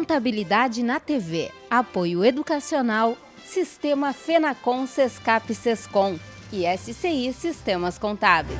Contabilidade na TV, apoio educacional, Sistema Fenacom Sescap Sescom e SCI Sistemas Contábeis.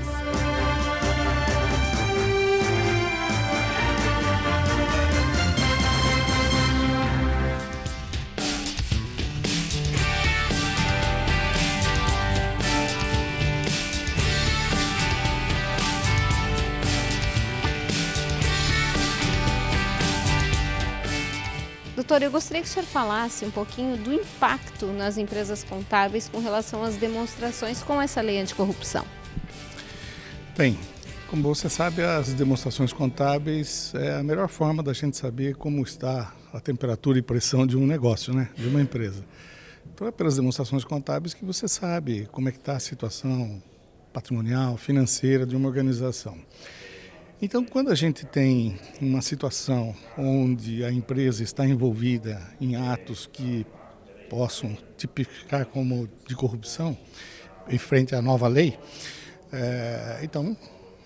Doutor, eu gostaria que o senhor falasse um pouquinho do impacto nas empresas contábeis com relação às demonstrações com essa lei anticorrupção. Bem, como você sabe, as demonstrações contábeis é a melhor forma da gente saber como está a temperatura e pressão de um negócio, né, de uma empresa. Então é pelas demonstrações contábeis que você sabe como é que está a situação patrimonial, financeira de uma organização. Então, quando a gente tem uma situação onde a empresa está envolvida em atos que possam tipificar como de corrupção, em frente à nova lei, então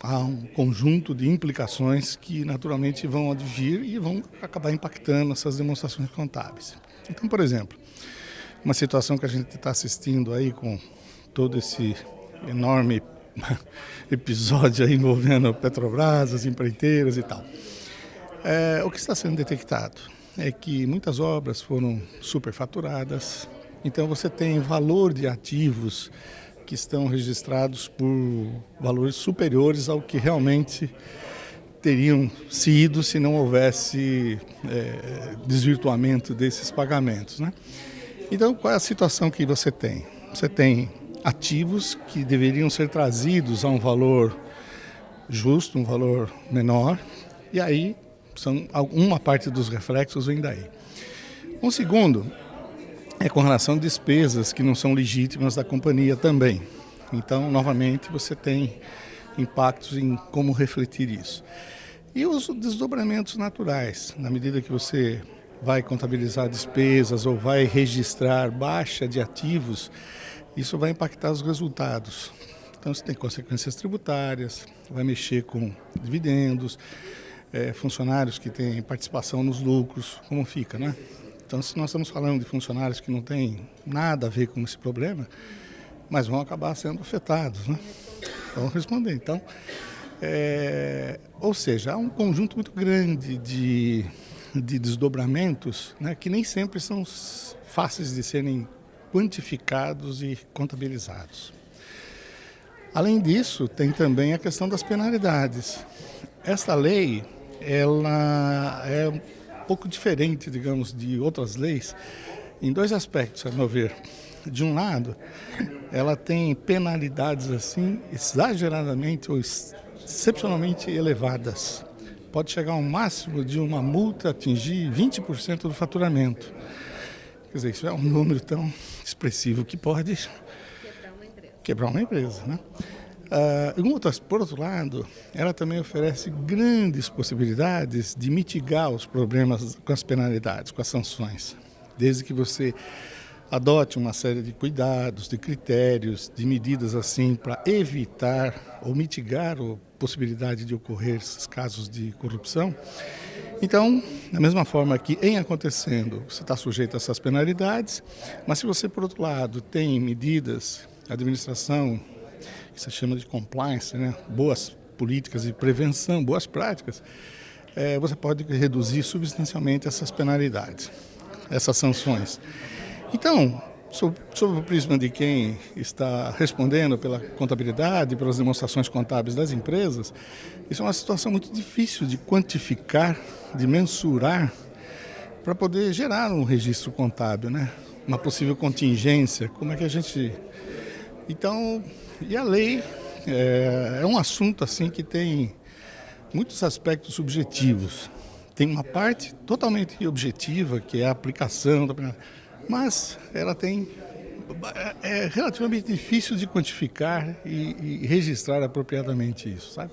há um conjunto de implicações que naturalmente vão advir e vão acabar impactando essas demonstrações contábeis. Então, por exemplo, uma situação que a gente está assistindo aí com todo esse enorme episódio aí envolvendo Petrobras, as empreiteiras e tal. O que está sendo detectado é que muitas obras foram superfaturadas, então você tem valor de ativos que estão registrados por valores superiores ao que realmente teriam sido se não houvesse desvirtuamento desses pagamentos, né? Então, qual é a situação que você tem? Você tem ativos que deveriam ser trazidos a um valor justo, um valor menor, e aí uma parte dos reflexos vem daí. Um segundo é com relação a despesas que não são legítimas da companhia também. Então, novamente, você tem impactos em como refletir isso. E os desdobramentos naturais, na medida que você vai contabilizar despesas ou vai registrar baixa de ativos, isso vai impactar os resultados. Então, você tem consequências tributárias, vai mexer com dividendos, funcionários que têm participação nos lucros, como fica, né? Então, se nós estamos falando de funcionários que não têm nada a ver com esse problema, mas vão acabar sendo afetados, né? Vão responder. Então, ou seja, há um conjunto muito grande de desdobramentos, né, que nem sempre são fáceis de serem quantificados e contabilizados. Além disso, tem também a questão das penalidades. Esta lei, ela é um pouco diferente, digamos, de outras leis, em dois aspectos, a meu ver. De um lado, ela tem penalidades assim exageradamente ou excepcionalmente elevadas. Pode chegar ao máximo de uma multa atingir 20% do faturamento. Quer dizer, isso é um número tão expressivo que pode quebrar uma empresa, né? Por outro lado, ela também oferece grandes possibilidades de mitigar os problemas com as penalidades, com as sanções, desde que você adote uma série de cuidados, de critérios, de medidas assim para evitar ou mitigar a possibilidade de ocorrer esses casos de corrupção. Então, da mesma forma que em acontecendo, você está sujeito a essas penalidades, mas se você, por outro lado, tem medidas, administração, que se chama de compliance, né? Boas políticas de prevenção, boas práticas, você pode reduzir substancialmente essas penalidades, essas sanções. Então, sob o prisma de quem está respondendo pela contabilidade, pelas demonstrações contábeis das empresas, isso é uma situação muito difícil de quantificar, de mensurar, para poder gerar um registro contábil, né? Uma possível contingência, como é que a gente... Então, e a lei é um assunto assim que tem muitos aspectos subjetivos. Tem uma parte totalmente objetiva, que é a aplicação da... Mas ela é relativamente difícil de quantificar e registrar apropriadamente isso, sabe?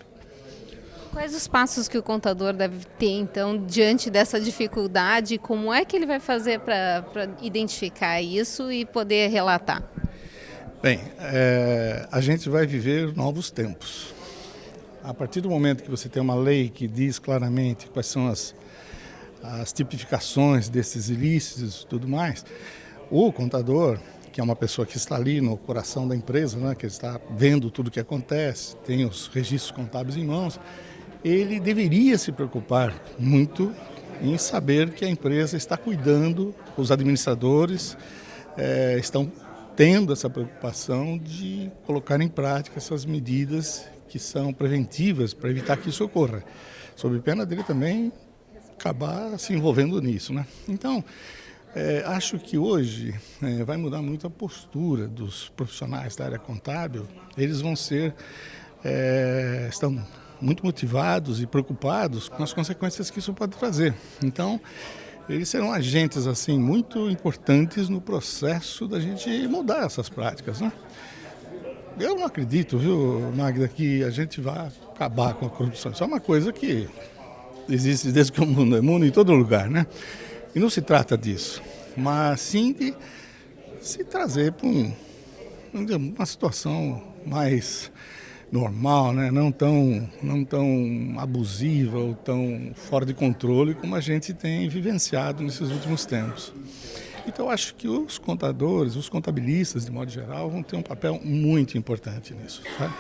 Quais os passos que o contador deve ter, então, diante dessa dificuldade? Como é que ele vai fazer para identificar isso e poder relatar? Bem, a gente vai viver novos tempos. A partir do momento que você tem uma lei que diz claramente quais são as tipificações desses ilícitos e tudo mais, o contador, que é uma pessoa que está ali no coração da empresa, né, que está vendo tudo o que acontece, tem os registros contábeis em mãos, ele deveria se preocupar muito em saber que a empresa está cuidando, os administradores estão tendo essa preocupação de colocar em prática essas medidas que são preventivas para evitar que isso ocorra, sob pena dele também acabar se envolvendo nisso, né? Então, acho que hoje vai mudar muito a postura dos profissionais da área contábil. Eles vão estão muito motivados e preocupados com as consequências que isso pode trazer. Então, eles serão agentes assim muito importantes no processo da gente mudar essas práticas, né? Eu não acredito, viu, Magda, que a gente vai acabar com a corrupção. Isso é uma coisa que existe desde que o mundo é mundo, em todo lugar, né? E não se trata disso, mas sim de se trazer para uma situação mais normal, né? Não tão abusiva ou tão fora de controle como a gente tem vivenciado nesses últimos tempos. Então, eu acho que os contadores, os contabilistas, de modo geral, vão ter um papel muito importante nisso, sabe?